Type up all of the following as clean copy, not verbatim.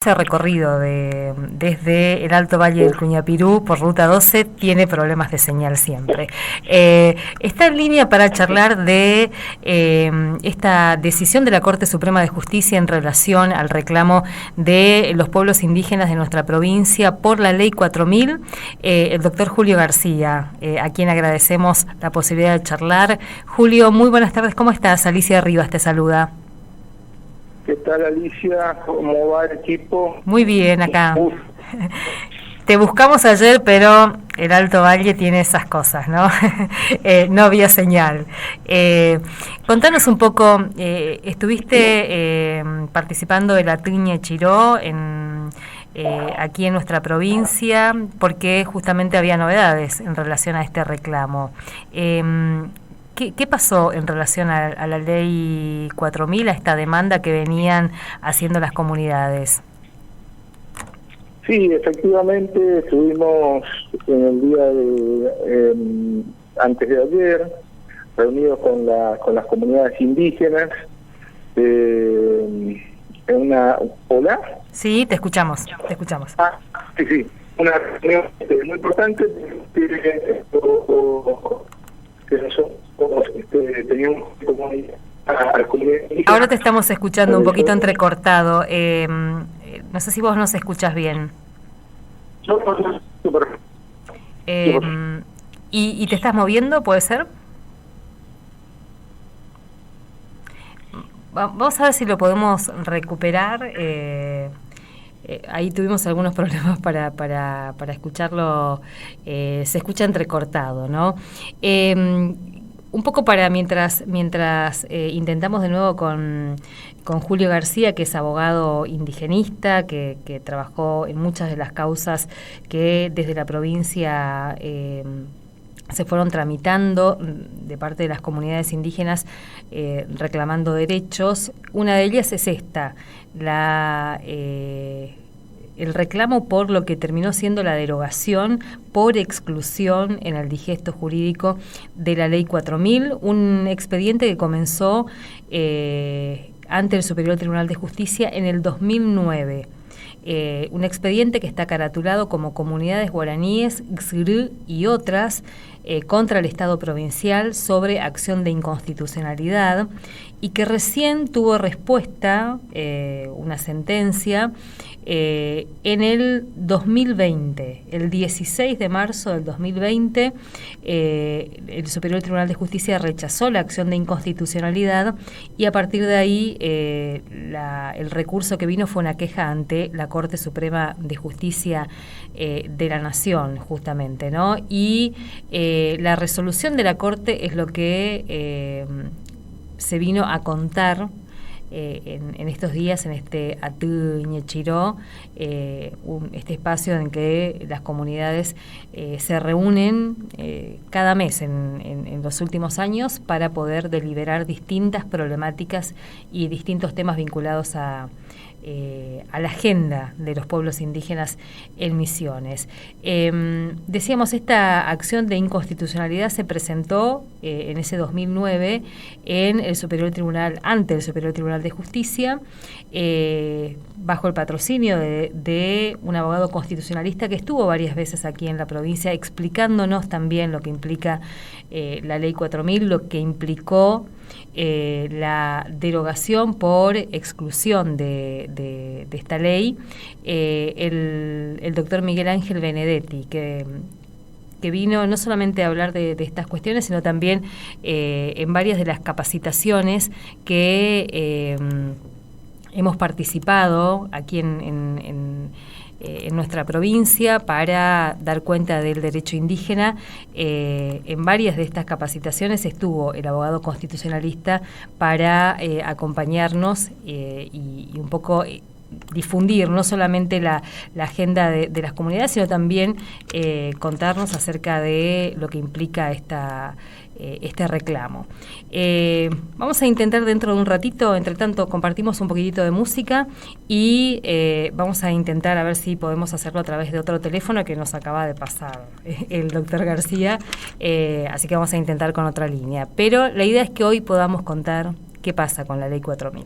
Ese recorrido desde el Alto Valle del Cuñapirú por Ruta 12 tiene problemas de señal siempre. Está en línea para charlar de esta decisión de la Corte Suprema de Justicia en relación al reclamo de los pueblos indígenas de nuestra provincia por la Ley 4000, el doctor Julio García, a quien agradecemos la posibilidad de charlar. Julio, muy buenas tardes, ¿cómo estás? Alicia Rivas te saluda. ¿Qué tal, Alicia? ¿Cómo va el equipo? Muy bien, acá. Te buscamos ayer, pero el Alto Valle tiene esas cosas, ¿no? No había señal. Contanos un poco, estuviste participando de la Triña Chiró aquí en nuestra provincia, porque justamente había novedades en relación a este reclamo. ¿Qué pasó en relación a la ley 4000, a esta demanda que venían haciendo las comunidades? Sí, efectivamente, estuvimos en el día de antes de ayer reunidos con las comunidades indígenas en una... ¿Hola? Sí, te escuchamos, te escuchamos. Sí, una reunión muy importante que nosotros teníamos como Ahora te estamos escuchando un poquito entrecortado. No sé si vos nos escuchas bien. ¿Y te estás moviendo, puede ser? Vamos a ver si lo podemos recuperar. Ahí tuvimos algunos problemas para escucharlo. Se escucha entrecortado, ¿no? Un poco para mientras intentamos de nuevo con Julio García, que es abogado indigenista, que trabajó en muchas de las causas que desde la provincia se fueron tramitando de parte de las comunidades indígenas reclamando derechos. Una de ellas es esta, el reclamo por lo que terminó siendo la derogación por exclusión en el digesto jurídico de la Ley 4000, un expediente que comenzó ante el Superior Tribunal de Justicia en el 2009. Un expediente que está caratulado como Comunidades Guaraníes, Xgrú y otras contra el Estado provincial sobre acción de inconstitucionalidad, y que recién tuvo respuesta, una sentencia, en el 2020, el 16 de marzo del 2020, el Superior Tribunal de Justicia rechazó la acción de inconstitucionalidad y a partir de ahí el recurso que vino fue una queja ante la Corte Suprema de Justicia de la Nación, justamente, ¿no? Y la resolución de la Corte es lo que se vino a contar en estos días, en este Triña Chiró, este espacio en que las comunidades se reúnen cada mes en los últimos años para poder deliberar distintas problemáticas y distintos temas vinculados a la agenda de los pueblos indígenas en Misiones. Decíamos, esta acción de inconstitucionalidad se presentó en ese 2009 en el Superior Tribunal, ante el Superior Tribunal de Justicia, bajo el patrocinio de un abogado constitucionalista que estuvo varias veces aquí en la provincia explicándonos también lo que implica la Ley 4000, lo que implicó la derogación por exclusión de esta ley, el doctor Miguel Ángel Benedetti, que vino no solamente a hablar de estas cuestiones, sino también en varias de las capacitaciones que hemos participado aquí en nuestra provincia para dar cuenta del derecho indígena. En varias de estas capacitaciones estuvo el abogado constitucionalista para acompañarnos y un poco difundir no solamente la agenda de las comunidades, sino también contarnos acerca de lo que implica este reclamo. Vamos a intentar dentro de un ratito, entre tanto compartimos un poquitito de música y vamos a intentar a ver si podemos hacerlo a través de otro teléfono que nos acaba de pasar el doctor García, así que vamos a intentar con otra línea. Pero la idea es que hoy podamos contar qué pasa con la Ley 4000.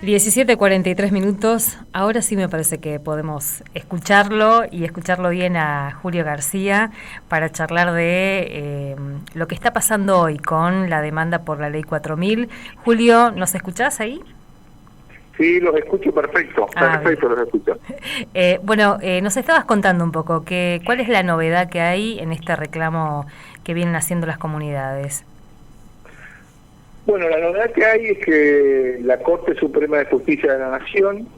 17:43. Ahora sí me parece que podemos escucharlo y escucharlo bien a Julio García para charlar de lo que está pasando hoy con la demanda por la Ley 4000. Julio, ¿nos escuchás ahí? Sí, los escucho perfecto, los escucho. Nos estabas contando un poco cuál es la novedad que hay en este reclamo que vienen haciendo las comunidades. Bueno, la novedad que hay es que la Corte Suprema de Justicia de la Nación,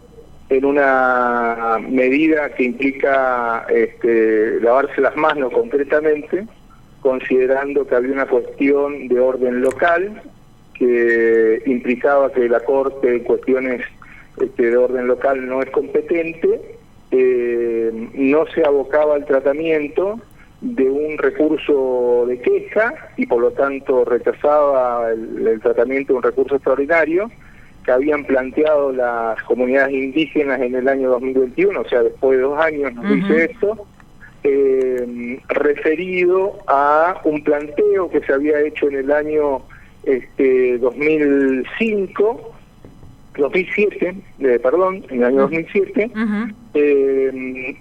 en una medida que implica lavarse las manos concretamente, considerando que había una cuestión de orden local, que implicaba que la Corte en cuestiones de orden local no es competente, no se abocaba al tratamiento de un recurso de queja y por lo tanto rechazaba el tratamiento de un recurso extraordinario que habían planteado las comunidades indígenas en el año 2021, o sea, después de 2 años nos dice esto, referido a un planteo que se había hecho en el año 2007, en el año 2007,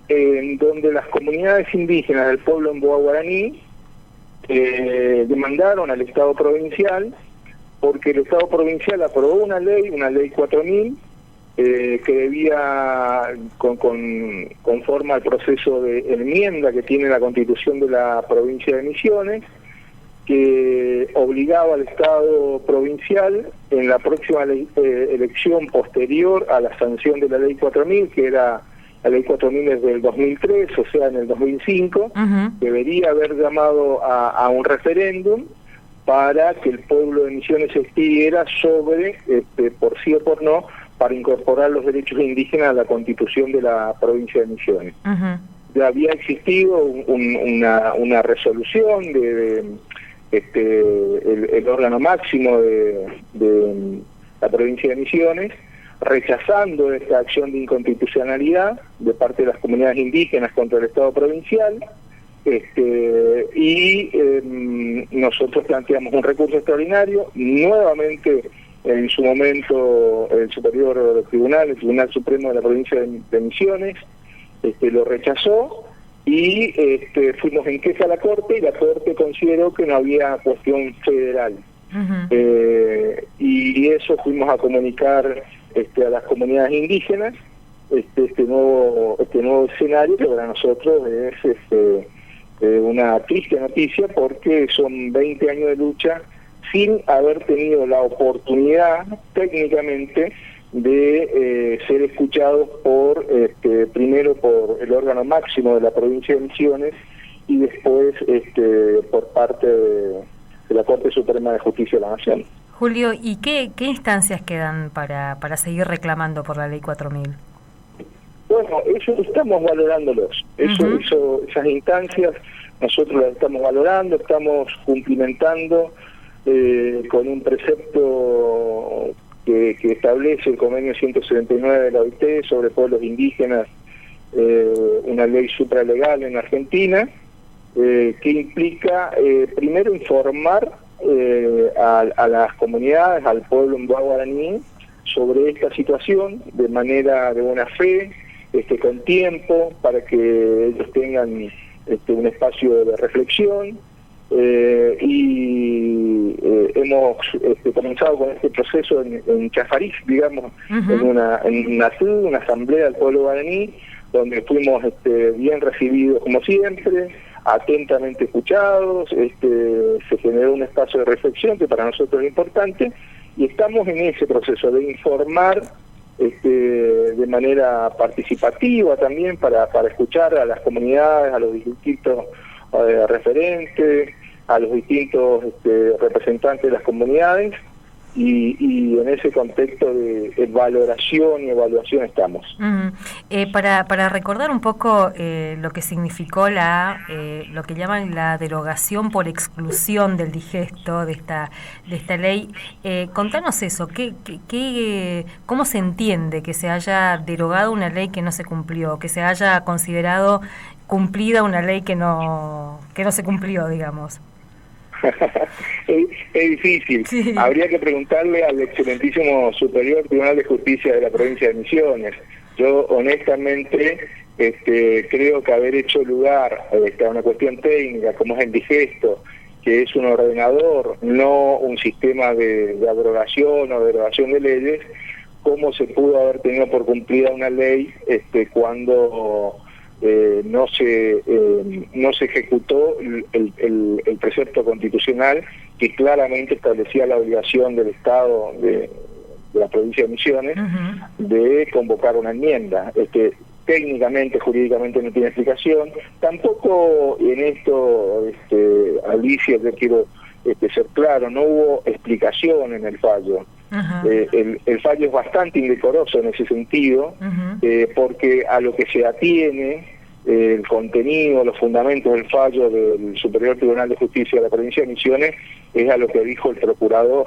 en donde las comunidades indígenas del pueblo Mboa Guaraní demandaron al Estado provincial porque el Estado provincial aprobó una ley 4000, que debía, conforme al proceso de enmienda que tiene la Constitución de la provincia de Misiones, que obligaba al Estado provincial en la próxima elección posterior a la sanción de la Ley 4000, que era la Ley 4000 desde el 2003, o sea, en el 2005, debería haber llamado a un referéndum para que el pueblo de Misiones se expidiera sobre, por sí o por no, para incorporar los derechos indígenas a la Constitución de la provincia de Misiones. Ya había existido una resolución el órgano máximo de la provincia de Misiones, rechazando esta acción de inconstitucionalidad de parte de las comunidades indígenas contra el Estado provincial, nosotros planteamos un recurso extraordinario, nuevamente en su momento el Tribunal Supremo de la provincia de Misiones lo rechazó, y fuimos en queja a la Corte, y la Corte consideró que no había cuestión federal. Y eso fuimos a comunicar a las comunidades indígenas, este nuevo escenario, que para nosotros es una triste noticia, porque son 20 años de lucha sin haber tenido la oportunidad técnicamente de ser escuchados primero por el órgano máximo de la provincia de Misiones y después por parte de la Corte Suprema de Justicia de la Nación. Julio, ¿y qué instancias quedan para seguir reclamando por la Ley 4000? Bueno, eso estamos valorándolos. Esas instancias nosotros las estamos valorando, estamos cumplimentando con un precepto que establece el convenio 179 de la OIT sobre pueblos indígenas, una ley supralegal en Argentina, que implica primero informar a las comunidades, al pueblo Mboa Guaraní, sobre esta situación de buena fe, con tiempo, para que ellos tengan un espacio de reflexión. Hemos comenzado con este proceso en Chafariz, digamos, en una asamblea del pueblo guaraní, donde fuimos bien recibidos como siempre, atentamente escuchados, se generó un espacio de reflexión que para nosotros es importante, y estamos en ese proceso de informar de manera participativa también para escuchar a las comunidades, a los distintos referentes, a los distintos representantes de las comunidades, y en ese contexto de valoración y evaluación estamos. Para recordar un poco lo que significó lo que llaman la derogación por exclusión del digesto de esta ley, contanos eso, ¿cómo se entiende que se haya derogado una ley que no se cumplió, que se haya considerado cumplida una ley que no se cumplió, digamos? es difícil. Sí. Habría que preguntarle al excelentísimo Superior Tribunal de Justicia de la provincia de Misiones. Yo honestamente creo que haber hecho lugar a una cuestión técnica como es el digesto, que es un ordenador, no un sistema de abrogación o derogación de leyes, cómo se pudo haber tenido por cumplida una ley cuando no se ejecutó el precepto constitucional que claramente establecía la obligación del Estado de la provincia de Misiones de convocar una enmienda. Técnicamente, jurídicamente no tiene explicación. Tampoco en esto, Alicia, yo quiero ser claro, no hubo explicación en el fallo. El fallo es bastante indecoroso en ese sentido, porque a lo que se atiene el contenido, los fundamentos del fallo del Superior Tribunal de Justicia de la provincia de Misiones es a lo que dijo el procurador,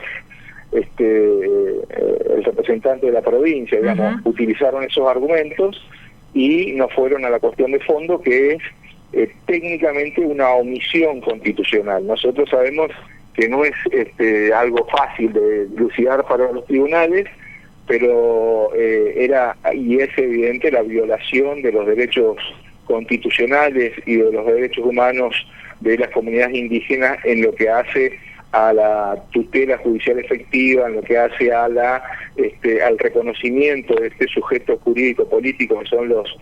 el representante de la provincia, digamos, utilizaron esos argumentos y no fueron a la cuestión de fondo, que es técnicamente una omisión constitucional. Nosotros sabemos que no es algo fácil de dilucidar para los tribunales, pero era y es evidente la violación de los derechos constitucionales y de los derechos humanos de las comunidades indígenas en lo que hace a la tutela judicial efectiva, en lo que hace a al reconocimiento de este sujeto jurídico político que son los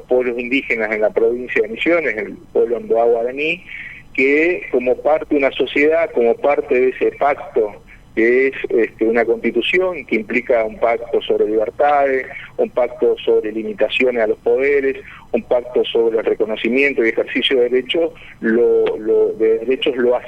pueblos indígenas en la provincia de Misiones, el pueblo Emboá Guaraní, que como parte de una sociedad, como parte de ese pacto que es una constitución que implica un pacto sobre libertades, un pacto sobre limitaciones a los poderes, un pacto sobre el reconocimiento y ejercicio de derechos, lo ha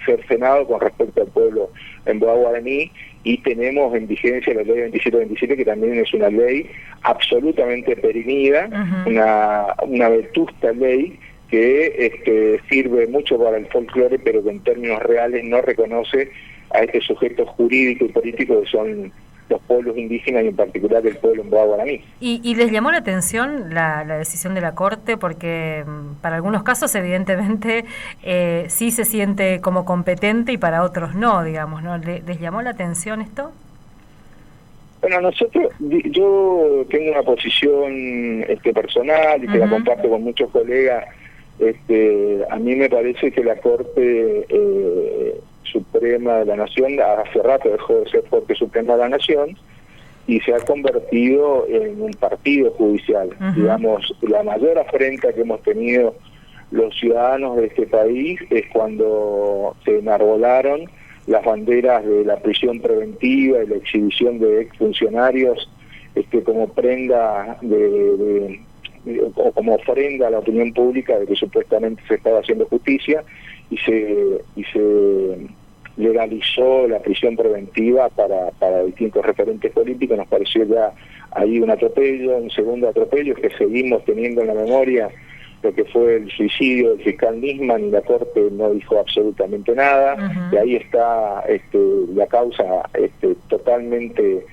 cercenado con respecto al pueblo Emboá Guaraní, y tenemos en vigencia la ley 2727, que también es una ley absolutamente perimida, una vetusta ley que sirve mucho para el folclore, pero que en términos reales no reconoce a este sujeto jurídico y político que son los pueblos indígenas y en particular el pueblo Emboá Guaraní. ¿Y les llamó la atención la decisión de la Corte? Porque para algunos casos evidentemente sí se siente como competente y para otros no, digamos, ¿no? ¿Les llamó la atención esto? Bueno, yo tengo una posición personal y que la comparto con muchos colegas. A mí me parece que la Corte Suprema de la Nación hace rato dejó de ser Corte Suprema de la Nación y se ha convertido en un partido judicial. Digamos, la mayor afrenta que hemos tenido los ciudadanos de este país es cuando se enarbolaron las banderas de la prisión preventiva y la exhibición de exfuncionarios como prenda o como ofrenda a la opinión pública de que supuestamente se estaba haciendo justicia, y se legalizó la prisión preventiva para distintos referentes políticos. Nos pareció ya ahí un atropello, un segundo atropello, que seguimos teniendo en la memoria lo que fue el suicidio del fiscal Nisman, y la Corte no dijo absolutamente nada, y ahí está la causa totalmente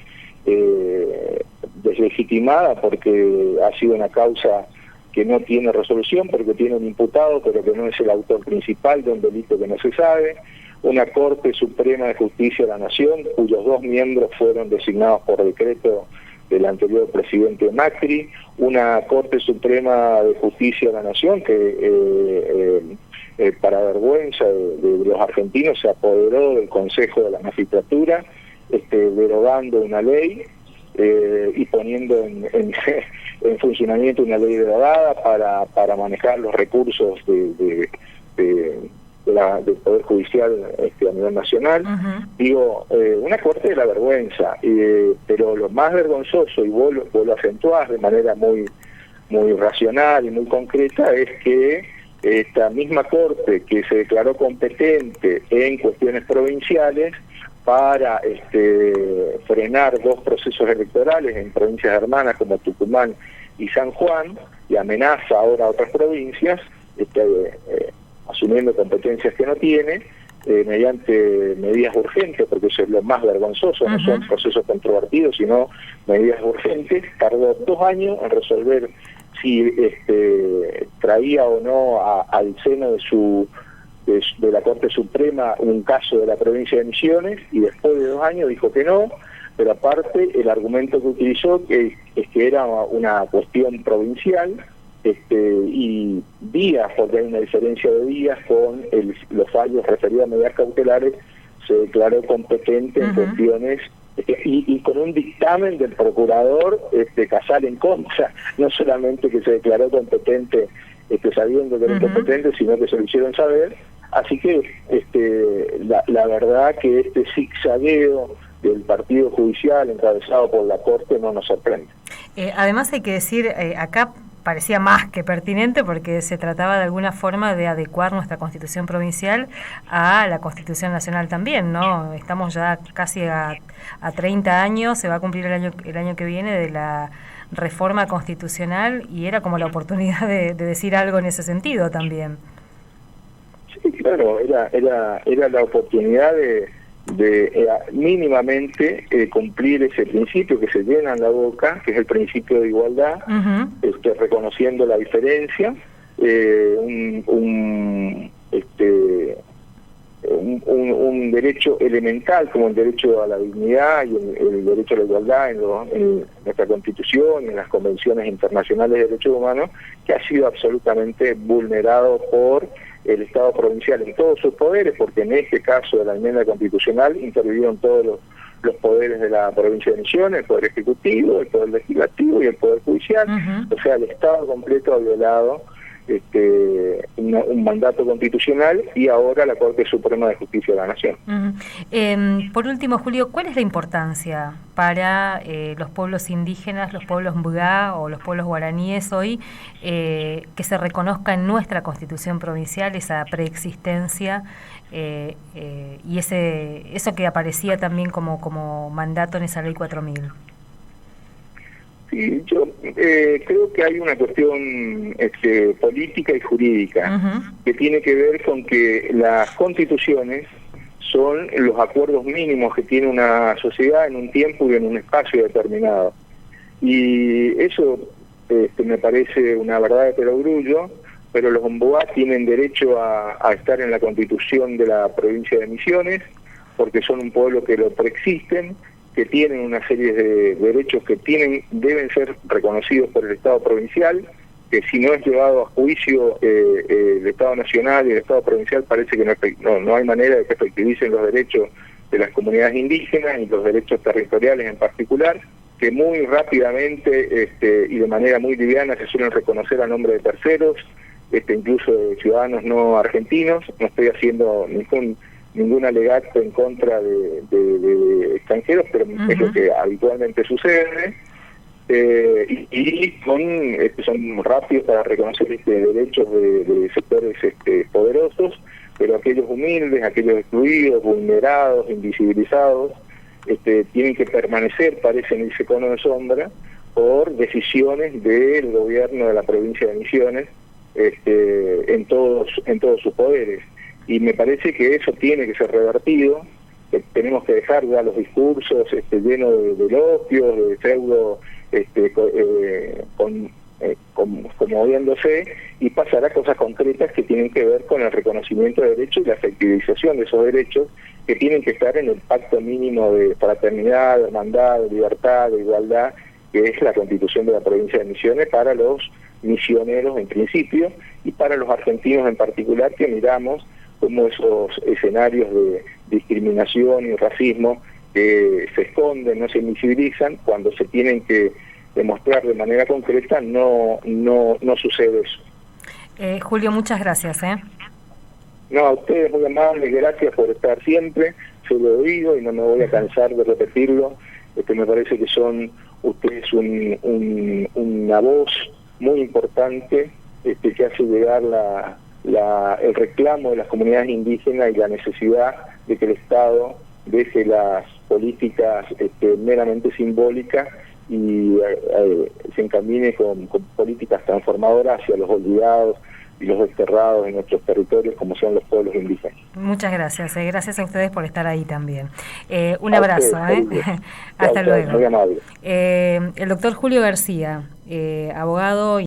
deslegitimada, porque ha sido una causa que no tiene resolución, porque tiene un imputado, pero que no es el autor principal de un delito que no se sabe, una Corte Suprema de Justicia de la Nación, cuyos 2 miembros fueron designados por decreto del anterior presidente Macri, una Corte Suprema de Justicia de la Nación que, para vergüenza de los argentinos, se apoderó del Consejo de la Magistratura, derogando una ley y poniendo en funcionamiento una ley derogada para manejar los recursos del Poder Judicial a nivel nacional. Digo, una Corte de la vergüenza, pero lo más vergonzoso, y vos lo acentuás de manera muy racional y muy concreta, es que esta misma Corte, que se declaró competente en cuestiones provinciales para frenar 2 procesos electorales en provincias hermanas como Tucumán y San Juan, y amenaza ahora a otras provincias, asumiendo competencias que no tiene, mediante medidas urgentes, porque eso es lo más vergonzoso, no son procesos controvertidos, sino medidas urgentes. Tardó 2 años en resolver si traía o no al seno de su de la Corte Suprema un caso de la provincia de Misiones, y después de 2 años dijo que no, pero aparte el argumento que utilizó es que era una cuestión provincial, y días, porque hay una diferencia de días con los fallos referidos a medidas cautelares, se declaró competente en cuestiones, y con un dictamen del procurador Casal en contra, no solamente que se declaró competente sabiendo que era incompetente, sino que se lo hicieron saber. Así que la verdad que este zigzagueo del partido judicial encabezado por la Corte no nos sorprende. Además hay que decir, acá parecía más que pertinente porque se trataba de alguna forma de adecuar nuestra Constitución provincial a la Constitución nacional también, ¿no? Estamos ya casi a 30 años, se va a cumplir el año que viene de la reforma constitucional, y era como la oportunidad de decir algo en ese sentido también. Sí, claro, era la oportunidad de mínimamente cumplir ese principio que se llena en la boca, que es el principio de igualdad, reconociendo la diferencia, un derecho elemental como el derecho a la dignidad y el derecho a la igualdad en nuestra Constitución y en las convenciones internacionales de derechos humanos, que ha sido absolutamente vulnerado por el Estado provincial en todos sus poderes, porque en este caso de la enmienda constitucional intervinieron todos los poderes de la provincia de Misiones, el Poder Ejecutivo, el Poder Legislativo y el Poder Judicial. O sea, el Estado completo ha violado un mandato constitucional, y ahora la Corte Suprema de Justicia de la Nación. Por último, Julio, ¿cuál es la importancia para los pueblos indígenas, los pueblos mbugá o los pueblos guaraníes hoy, que se reconozca en nuestra Constitución provincial esa preexistencia y eso que aparecía también como mandato en esa Ley 4000? Sí, yo creo que hay una cuestión política y jurídica que tiene que ver con que las constituciones son los acuerdos mínimos que tiene una sociedad en un tiempo y en un espacio determinado. Y eso me parece una verdad de perogrullo, pero los mbugá tienen derecho a estar en la Constitución de la provincia de Misiones, porque son un pueblo que lo preexisten, que tienen una serie de derechos que deben ser reconocidos por el Estado provincial, que si no es llevado a juicio el Estado nacional y el Estado provincial, parece que no hay manera de que efectivicen los derechos de las comunidades indígenas y los derechos territoriales en particular, que muy rápidamente y de manera muy liviana se suelen reconocer a nombre de terceros, incluso de ciudadanos no argentinos. No estoy haciendo ningún alegato en contra de extranjeros, pero es lo que habitualmente sucede, y son rápidos para reconocer derechos de sectores poderosos, pero aquellos humildes, aquellos excluidos, vulnerados, invisibilizados, tienen que permanecer, parece, en ese cono de sombra por decisiones del gobierno de la provincia de Misiones en todos sus poderes. Y me parece que eso tiene que ser revertido, que tenemos que dejar ya los discursos llenos de elogios, de pseudo, conmoviéndose, y pasar a cosas concretas que tienen que ver con el reconocimiento de derechos y la efectivización de esos derechos, que tienen que estar en el pacto mínimo de fraternidad, de hermandad, de libertad, de igualdad, que es la Constitución de la provincia de Misiones para los misioneros en principio, y para los argentinos en particular, que miramos como esos escenarios de discriminación y racismo que se esconden, no se invisibilizan, cuando se tienen que demostrar de manera concreta, no sucede eso. Julio, muchas gracias. No, a ustedes muy amables, gracias por estar siempre, se lo he oído y no me voy a cansar de repetirlo. Me parece que son ustedes una voz muy importante que hace llegar el reclamo de las comunidades indígenas y la necesidad de que el Estado deje las políticas meramente simbólicas y se encamine con políticas transformadoras hacia los olvidados y los desterrados en nuestros territorios, como son los pueblos indígenas. Muchas gracias, gracias a ustedes por estar ahí también. Un abrazo, hasta luego. Muy amable. El doctor Julio García, abogado